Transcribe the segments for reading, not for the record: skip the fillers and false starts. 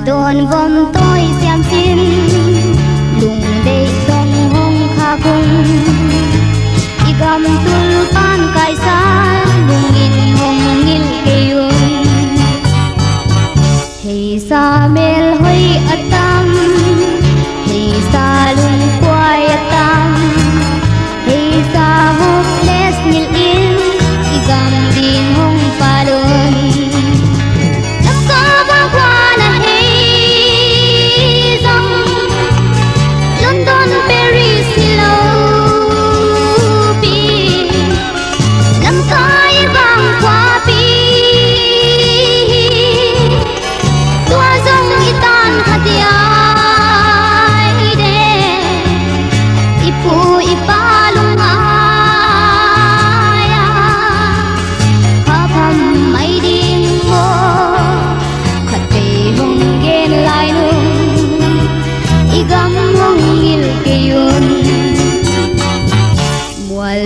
đồn vòng tôi xem xin lùng để dòng hông kha cung igam tul pan kai sa lungin hong ngil keyun hey sa mel hoi atam hey sa lung kwai atam hey sa hopeless ngil in igam din hong palun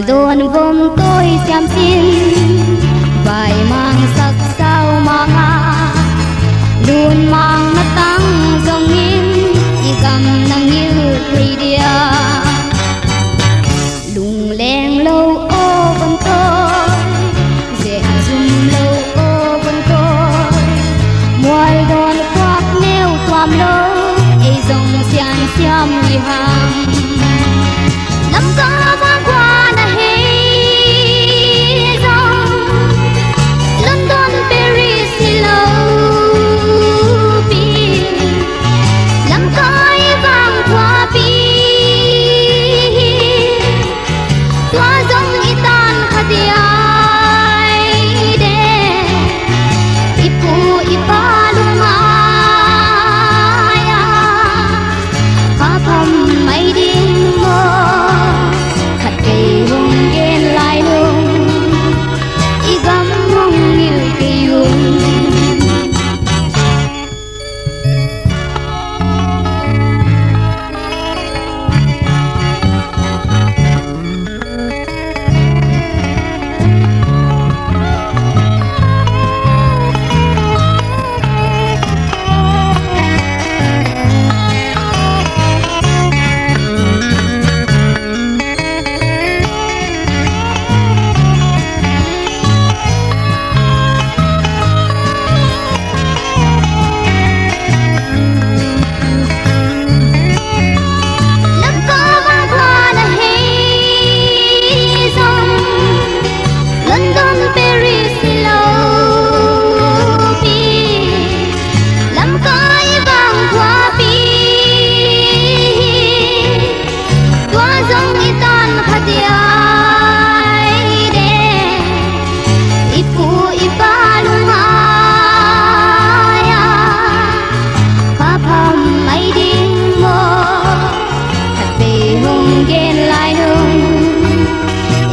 đồn vòng tôi xem xin vài mang sắc sao mga đun mang nó tăng dòng in igam nang như thầy dia lung leng lâu ô vân tôi dễ zoom lâu ô vân tôi mual đồn quạt nêu toam lâu ấy dòng xian xiam đi hàng năm ca vang qua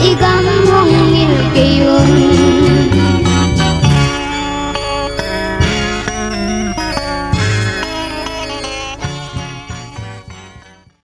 igam hong ngil keyun